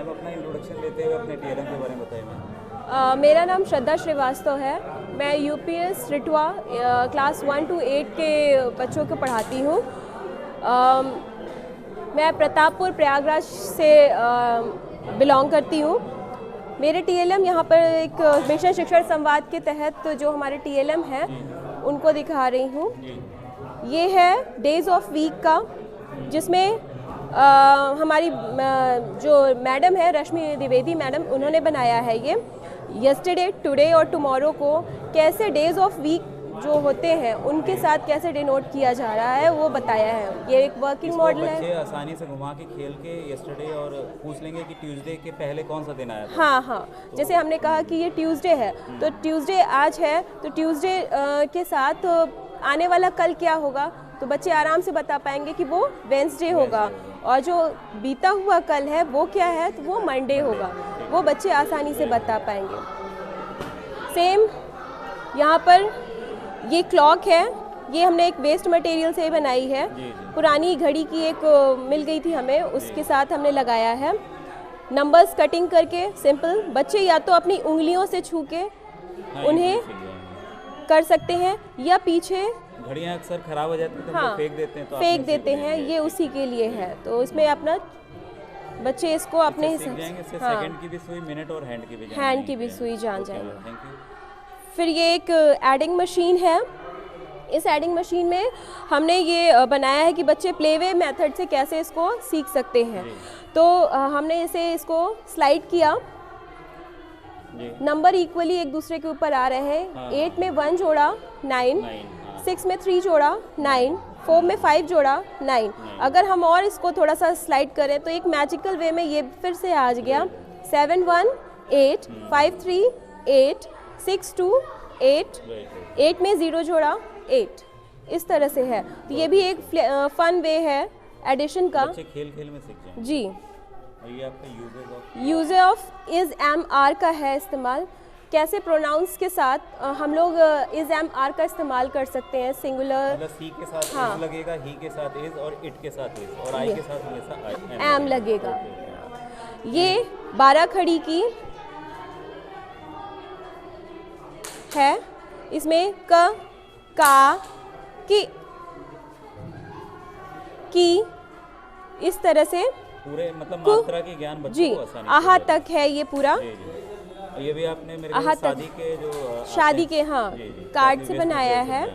Ma'am अपना introduction देते हुए अपने टीएलएम के बारे में बताइए मैम। मेरा नाम श्रद्धा श्रीवास्तव है। मैं यूपीएस रिटवा क्लास 1 to 8 के बच्चों को पढ़ाती हूँ। मैं प्रतापपुर प्रयागराज से बिलोंग करती हूँ। मेरे टीएलएम यहाँ पर एक मिशन शिक्षण संवाद के तहत जो हमारे टीएलएम है उनको दिखा रही हूँ। ये है डेज ऑफ वीक का, जिसमें हमारी जो मैडम है रश्मि द्विवेदी मैडम, उन्होंने बनाया है ये। यस्टरडे, टुडे और टुमारो को कैसे डेज ऑफ वीक जो होते हैं उनके साथ कैसे डिनोट किया जा रहा है वो बताया है। ये एक वर्किंग मॉडल है। बच्चे आसानी से घुमा के खेल के यस्टरडे और पूछ लेंगे कि ट्यूसडे के पहले कौन सा दिन आया था। हाँ, जैसे हमने कहा कि ये ट्यूसडे है तो ट्यूसडे आज है, तो ट्यूसडे के साथ आने वाला कल क्या होगा, तो बच्चे आराम से बता पाएंगे कि वो वेंसडे होगा, और जो बीता हुआ कल है वो क्या है, तो वो मंडे होगा। वो बच्चे आसानी से बता पाएंगे। सेम यहाँ पर ये क्लॉक है, ये हमने एक वेस्ट मटेरियल से बनाई है। पुरानी घड़ी की एक मिल गई थी हमें, उसके साथ हमने लगाया है। नंबर्स कटिंग करके सिंपल, बच्चे या तो अपनी उंगलियों से छू के उन्हें कर सकते हैं, या पीछे घड़ियाँ अक्सर खराब हो जाती हैं तो हाँ, फेंक देते हैं, तो फेंक देते हैं, ये उसी के लिए है। तो इसमें अपना बच्चे इसको अपने हिसाब से सेकंड की भी सुई, मिनट और हैंड की भी सुई जान जाएंगे। Thank you. फिर ये एक एडिंग मशीन है। इस एडिंग मशीन में हमने ये बनाया है कि बच्चे प्लेवे मेथड से कैसे इसको सीख सकते हैं। तो हमने इसको स्लाइड किया, नंबर इक्वली एक दूसरे के ऊपर आ रहे हैं। 8 में 1 जोड़ा 9, 6 में 3 जोड़ा 9, 4 में 5 जोड़ा 9। अगर हम और इसको थोड़ा सा स्लाइड करें तो एक मैजिकल वे में ये फिर से आ गया। 7 1 8, 5 3 8, 6 2 8, 8 में 0 जोड़ा 8, इस तरह से है। तो ये भी एक फन वे है एडिशन का। बच्चे खेल खेल में सीख जाएंगे। जी, और ये आपका user of is M R का है इस्तेमाल। कैसे प्रोनाउंस के साथ हम लोग इज एम आर का इस्तेमाल कर सकते हैं। सिंगुलर मतलब सी के साथ इज लगेगा, ही के साथ इज, और इट के साथ इज, और आई के साथ हमेशा एम लगेगा। ये 12 खड़ी की है, इसमें क, का, की इस तरह से पूरे मतलब मात्रा के ज्ञान बच्चों को आसानी से आहा तक है ये पूरा। ये भी आपने मेरे ख्याल शादी के जो शादी के कार्ड से बनाया है।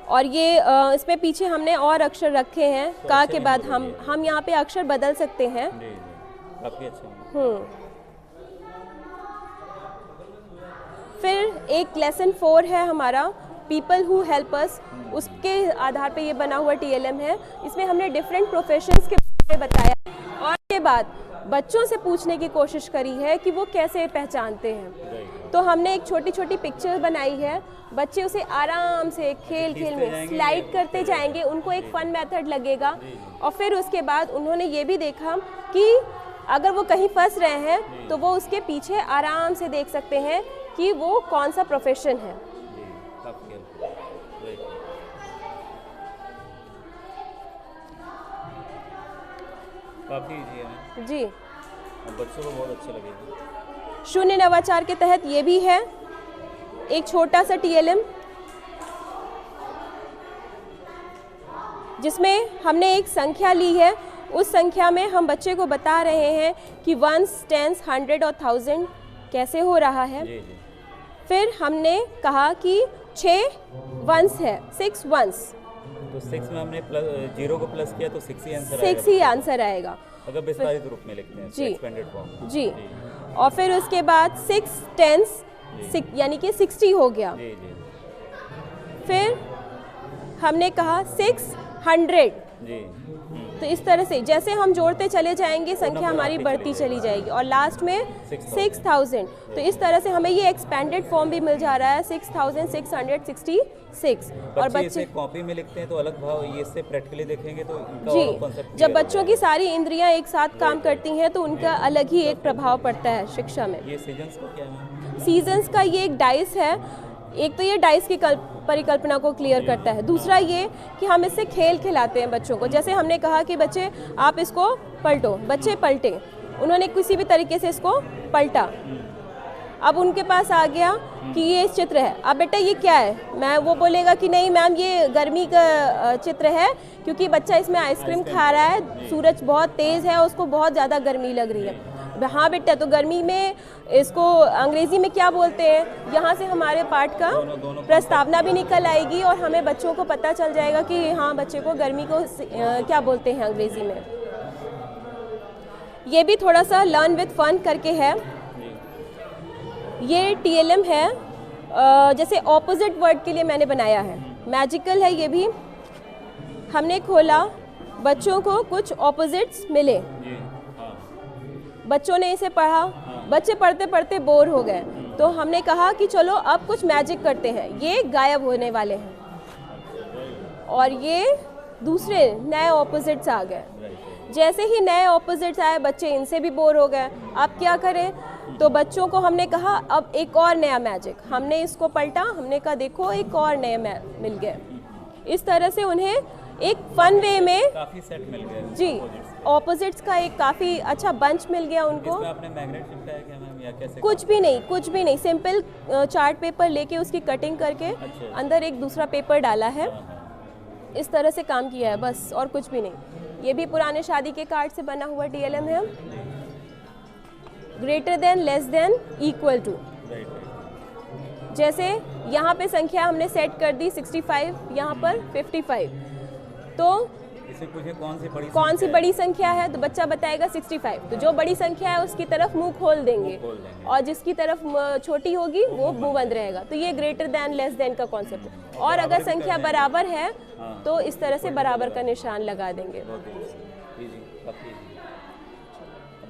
और ये इसमें पीछे हमने और अक्षर रखे हैं। का के बाद हम यहाँ पे अक्षर बदल सकते हैं। काफी अच्छा। फिर एक लेसन 4 है हमारा, पीपल हु हेल्प अस। उसके आधार पे ये बना हुआ टीएलएम है। इसमें हमने डिफरेंट प्रोफेशंस के बारे में बताया, और के बाद बच्चों से पूछने की कोशिश करी है कि वो कैसे पहचानते हैं। तो हमने एक छोटी छोटी पिक्चर बनाई है। बच्चे उसे आराम से खेल खेल में स्लाइड करते जाएंगे, उनको एक फन मेथड लगेगा। और फिर उसके बाद उन्होंने ये भी देखा कि अगर वो कहीं फंस रहे हैं तो वो उसके पीछे आराम से देख सकते हैं कि वो कौन सा प्रोफेशन है। काफी इजी है जी, बच्चों को बहुत अच्छा लगेगा। शून्य नवाचार के तहत ये भी है एक छोटा सा टीएलएम, जिसमें हमने एक संख्या ली है। उस संख्या में हम बच्चे को बता रहे हैं कि 1s, 10s, 100 और 1000 कैसे हो रहा है। फिर हमने कहा कि 6 1s है, 6 1s, तो 6 में हमने 0 को प्लस किया तो 6 ही आंसर आएगा। अगर विस्तारित रूप में लिखते हैं जी, एक्सपेंडेड फॉर्म। जी। और फिर उसके बाद 6 10s, यानी कि 60 हो गया। फिर हमने कहा 600। तो इस तरह से जैसे हम जोड़ते चले जाएंगे संख्या हमारी बढ़ती चली जाएगी, और लास्ट में 6000। तो इस तरह से हमें ये एक्सपेंडेड फॉर्म भी मिल जा रहा है, 6666। और बच्चे कॉपी में लिखते हैं तो अलग भाव, ये इससे प्रैक्टिकली देखेंगे तो इनका जी, कॉन्सेप्ट जब बच्चों की सारी इंद्रियां एक साथ काम करती हैं तो उनका अलग ही एक प्रभाव पड़ता है शिक्षा में। ये सीजन्स का क्या है? सीजन्स का ये एक डाइस है। एक तो ये डाइस की परिकल्पना को क्लियर करता है, दूसरा ये कि हम इससे खेल खिलाते हैं बच्चों को। जैसे हमने कहा कि बच्चे आप इसको पलटो, बच्चे पलटे, उन्होंने किसी भी तरीके से इसको पलटा। अब उनके पास आ गया कि ये चित्र है, अब बेटा ये क्या है, मैं वो बोलेगा कि नहीं मैम ये गर्मी का चित्र है, क्योंकि बच्चा इसमें आइसक्रीम खा रहा है, सूरज बहुत तेज़ है, उसको बहुत ज़्यादा गर्मी लग रही है। हाँ बेटा, तो गर्मी में इसको अंग्रेज़ी में क्या बोलते हैं, यहाँ से हमारे पाठ का प्रस्तावना भी निकल आएगी और हमें बच्चों को पता चल जाएगा कि हाँ बच्चे को गर्मी को क्या बोलते हैं अंग्रेज़ी में। ये भी थोड़ा सा लर्न विथ फन करके है। ये TLM है, जैसे ऑपोजिट वर्ड के लिए मैंने बनाया है, मैजिकल है। ये भी हमने खोला, बच्चों को कुछ ऑपोजिट्स मिले, बच्चों ने इसे पढ़ा, बच्चे पढ़ते पढ़ते बोर हो गए, तो हमने कहा कि चलो अब कुछ मैजिक करते हैं, ये गायब होने वाले हैं और ये दूसरे नए ऑपोजिट्स आ गए। जैसे ही नए ऑपोजिट्स आए, बच्चे इनसे भी बोर हो गए, अब क्या करें, तो बच्चों को हमने कहा अब एक और नया मैजिक, हमने इसको पलटा, हमने कहा देखो एक और नए मिल गए। इस तरह से उन्हें एक फन वे में काफी सेट मिल गए जी, ऑपोजिट्स का एक काफ़ी अच्छा बंच मिल गया उनको। इसमें आपने मैग्नेट चिपकाया क्या मैम, या कैसे? कुछ भी नहीं, सिंपल चार्ट पेपर लेके उसकी कटिंग करके अंदर एक दूसरा पेपर डाला है, इस तरह से काम किया है बस, और कुछ भी नहीं। ये भी पुराने शादी के कार्ड से बना हुआ TLM है। Greater than, less than, equal to. जैसे यहाँ पे संख्या हमने सेट कर दी 65, यहाँ पर 55, तो इसे पूछे कौन सी बड़ी संख्या है, तो बच्चा बताएगा 65, तो जो बड़ी संख्या है उसकी तरफ मुंह खोल देंगे और जिसकी तरफ छोटी होगी वो मुंह बंद रहेगा। तो ये ग्रेटर देन, लेस देन का कॉन्सेप्ट है। और अगर संख्या बराबर है तो इस तरह से बराबर का निशान लगा देंगे।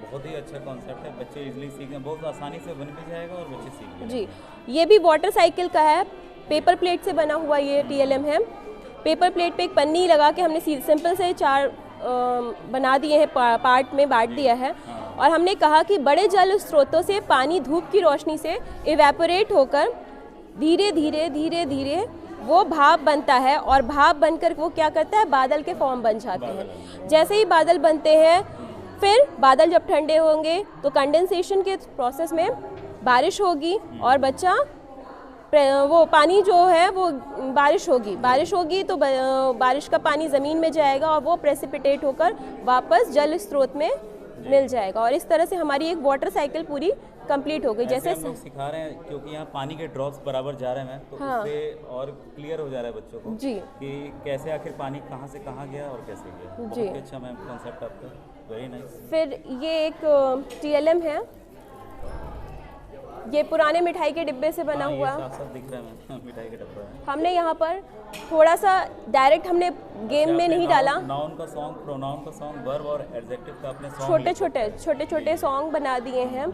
बहुत ही अच्छा कॉन्सेप्ट है, बच्चे इजीली सीख हैं, बहुत आसानी से बन भी जाएगा और बच्चे सीख जी। ये भी वाटर साइकिल का है, पेपर प्लेट से बना हुआ ये TLM है। पेपर प्लेट पे एक पन्नी लगा के हमने सिंपल से 4 बना दिए हैं, पार्ट में बांट दिया है, और हमने कहा कि बड़े जल स्रोतों से पानी धूप की रोशनी से इवेपोरेट होकर धीरे धीरे धीरे धीरे वो भाप बनता है, और भाप बनकर वो क्या करता है, बादल के फॉर्म बन जाते हैं। जैसे ही बादल बनते हैं, फिर बादल जब ठंडे होंगे तो कंडेंसेशन के प्रोसेस में बारिश होगी, और बच्चा वो पानी जो है वो बारिश होगी तो बारिश का पानी ज़मीन में जाएगा और वो प्रेसिपिटेट होकर वापस जल स्रोत में मिल जाएगा। और इस तरह से हमारी एक वाटर साइकिल पूरी कंप्लीट हो गई। जैसे हम लोग सिखा रहे हैं, क्योंकि यहाँ पानी के ड्रॉप्स बराबर जा रहे हैं, तो उससे और क्लियर हो जा रहा है बच्चों को जी कि कैसे आखिर पानी कहाँ से कहाँ गया और कैसे गया। बहुत ही अच्छा मैम कॉन्सेप्ट आपका, वेरी नाइस। फिर ये एक TLM है, ये पुराने मिठाई के डिब्बे से बना हुआ, सब दिख रहा है मिठाई के डब्बा है। हमने यहाँ पर थोड़ा सा डायरेक्ट हमने गेम में नहीं डाला, नाउन का सॉन्ग, प्रोनाउन का सॉन्ग, वर्ब और एडजेक्टिव का अपने छोटे छोटे सॉन्ग बना दिए हैं,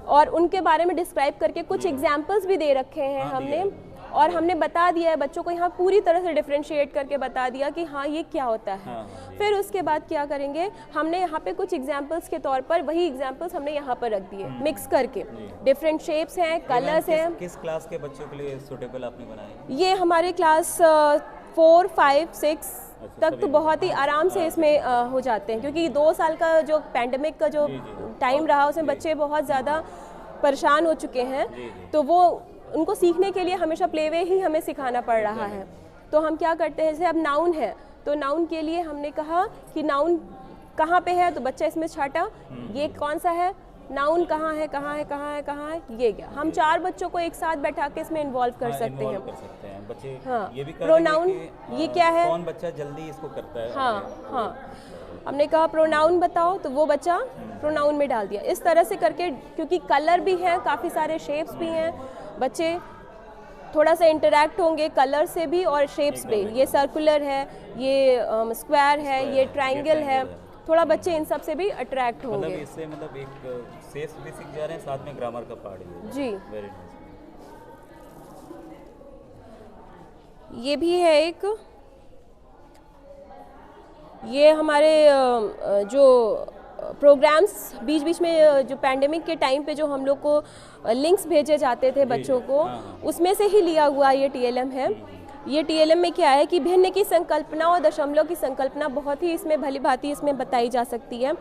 और उनके बारे में डिस्क्राइब करके कुछ एग्जाम्पल्स भी दे रखे हैं हमने, और हमने बता दिया है बच्चों को, यहाँ पूरी तरह से डिफ्रेंशिएट करके बता दिया कि हाँ ये क्या होता है। फिर उसके बाद क्या करेंगे, हमने यहाँ पे कुछ एग्जाम्पल्स के तौर पर वही एग्जाम्पल्स हमने यहाँ पर रख दिए मिक्स करके, डिफरेंट शेप्स हैं, कलर्स हैं। किस क्लास के बच्चों के लिए सूटेबल आपने बनाए? ये हमारे क्लास 4, 5, 6 तक तो बहुत ही आराम से इसमें हो जाते हैं, क्योंकि 2 साल का जो पैंडमिक का जो टाइम रहा उसमें बच्चे बहुत ज़्यादा परेशान हो चुके हैं, तो वो उनको सीखने के लिए हमेशा प्लेवे ही हमें सिखाना पड़ रहा है। तो हम क्या करते हैं, जैसे अब नाउन है तो नाउन के लिए हमने कहा कि नाउन कहाँ पे है, तो बच्चा इसमें छाटा, ये कौन सा है, नाउन कहाँ है, ये गया। हम 4 बच्चों को एक साथ बैठा के इसमें इन्वॉल्व कर सकते हैं बच्चे। हाँ, ये भी प्रोनाउन, ये क्या है, कौन बच्चा जल्दी इसको करता है। हाँ, हमने कहा प्रोनाउन बताओ, तो वो बच्चा प्रोनाउन में डाल दिया। इस तरह से करके, क्योंकि कलर भी हैं, काफ़ी सारे शेप्स भी हैं, बच्चे थोड़ा सा इंटरैक्ट होंगे कलर से भी और शेप्स पे। ये सर्कुलर है, ये स्क्वायर है, ये ट्रायंगल है, थोड़ा बच्चे इन सब से भी अट्रैक्ट होंगे। इससे मतलब एक शेप्स भी सीख जा रहे हैं, साथ में ग्रामर का पार्ट भी। जी, वेरी नाइस। ये भी है एक, ये हमारे जो प्रोग्राम्स बीच बीच में जो पैंडेमिक के टाइम पे जो हम लोग को लिंक्स भेजे जाते थे बच्चों को, उसमें से ही लिया हुआ ये TLM है। ये TLM में क्या है कि भिन्न की संकल्पना और दशमलव की संकल्पना बहुत ही इसमें भली भांति इसमें बताई जा सकती है।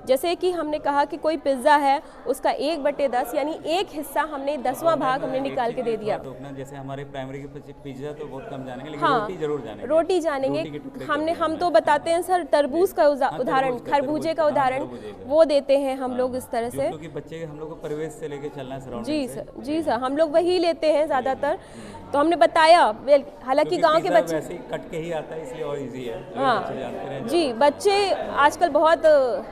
जैसे कि हमने कहा कि कोई पिज़्ज़ा है, उसका 1/10 यानी एक हिस्सा हमने 10वां भाग हमने निकाल के दे दिया। जैसे हमारे प्राइमरी के पिज्जा तो बहुत कम जानेंगे, लेकिन हाँ, रोटी जरूर जानेंगे। रोटी जानेंगे। हम तो बताते हैं सर तरबूज का उदाहरण, खरबूजे का उदाहरण वो देते हैं हम लोग इस तरह से, क्योंकि बच्चे हम लोग को परिवेश से लेके चलना है। जी सर, हम लोग वही लेते हैं ज़्यादातर। तो हमने बताया, हालांकि गांव के बच्चे वैसे ही कट के ही आता है, इसलिए और इजी है। हाँ जी, बच्चे आजकल बहुत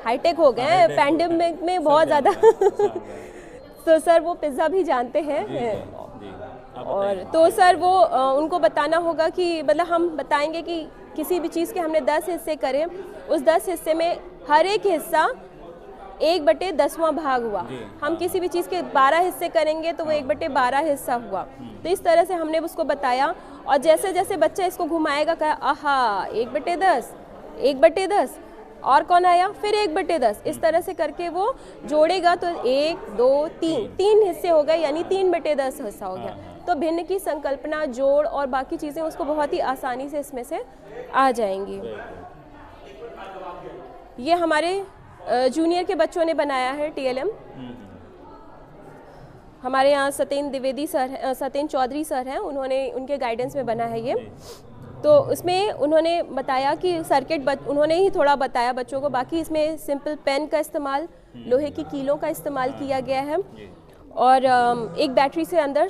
हाईटेक हो गए हैं, पैंडेमिक में बहुत ज़्यादा तो सर वो पिज़्ज़ा भी जानते हैं। और तो सर वो उनको बताना होगा कि मतलब हम बताएंगे कि किसी भी चीज़ के हमने 10 हिस्से करें, उस 10 हिस्से में हर एक हिस्सा 1/10वां भाग हुआ। हम किसी भी चीज़ के 12 हिस्से करेंगे तो वो 1/12 हिस्सा हुआ। तो इस तरह से हमने उसको बताया, और जैसे जैसे बच्चा इसको घुमाएगा, कहा आहा 1/10, 1/10, और कौन आया, फिर 1/10, इस तरह से करके वो जोड़ेगा तो 1 2 3 हिस्से हो गए, यानी 3/10 हिस्सा हो गया। तो भिन्न की संकल्पना, जोड़ और बाकी चीज़ें उसको बहुत ही आसानी से इसमें से आ जाएंगी। ये हमारे जूनियर के बच्चों ने बनाया है TLM। हमारे यहाँ सत्येंद्र चौधरी सर हैं, उन्होंने उनके गाइडेंस में बना है ये। तो उसमें उन्होंने बताया कि सर्किट उन्होंने ही थोड़ा बताया बच्चों को, बाकी इसमें सिंपल पेन का इस्तेमाल, लोहे की कीलों का इस्तेमाल किया गया है, और एक बैटरी से अंदर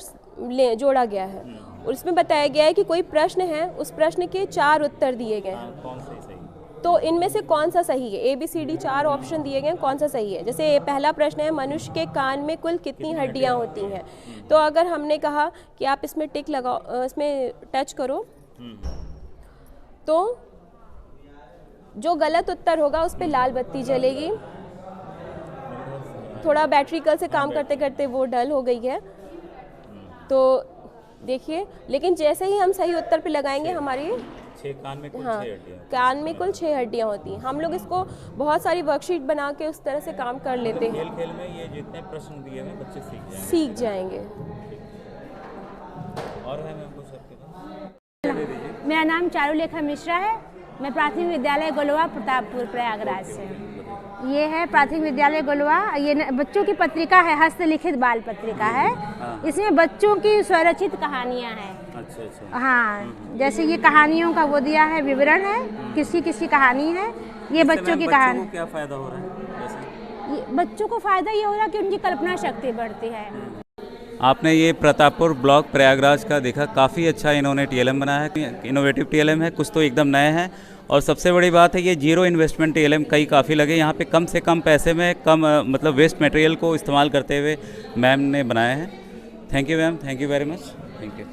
जोड़ा गया है। और उसमें बताया गया है कि कोई प्रश्न है, उस प्रश्न के 4 उत्तर दिए गए हैं, कौन सही तो इनमें से कौन सा सही है। ABCD 4 ऑप्शन दिए गए, कौन सा सही है। जैसे पहला प्रश्न है, मनुष्य के कान में कुल कितनी हड्डियां होती हैं। तो अगर हमने कहा कि आप इसमें टिक लगाओ, इसमें टच करो, तो जो गलत उत्तर होगा उस पर लाल बत्ती जलेगी। थोड़ा बैटरी कल से काम करते करते वो डल हो गई है, तो देखिए, लेकिन जैसे ही हम सही उत्तर पे लगाएंगे हमारी कान में कुल 6 हड्डियां, कान में कुल 6 हड्डियां होती हैं। हम लोग इसको बहुत सारी वर्कशीट बना के उस तरह से काम कर लेते हैं। खेल में ये जितने प्रश्न दिए हैं बच्चे सीख जाएंगे। और है मैम कुछ आपके पास? मेरा नाम चारुलेखा मिश्रा है। मैं प्राथमिक विद्यालय गोलवा प्रतापपुर प्रयागराज से। ये है प्राथमिक विद्यालय गोलवा। ये बच्चों की पत्रिका है, हस्तलिखित बाल पत्रिका है। इसमें बच्चों की स्वरचित कहानियाँ हैं। अच्छा। हाँ, जैसे ये कहानियों का वो दिया है, विवरण है, किसी किसी कहानी है। ये बच्चों की कहानी। क्या फायदा हो रहा है? बच्चों को फायदा ये हो रहा है कि उनकी कल्पना शक्ति बढ़ती है। आपने ये प्रतापपुर ब्लॉक प्रयागराज का देखा, काफ़ी अच्छा इन्होंने TLM बनाया है, इनोवेटिव TLM है, कुछ तो एकदम नए हैं। और सबसे बड़ी बात है ये 0 इन्वेस्टमेंट TLM कई काफ़ी लगे यहाँ पे, कम से कम पैसे में कम मतलब वेस्ट मटेरियल को इस्तेमाल करते हुए मैम ने बनाए हैं। Thank you ma'am, thank you very much, thank you.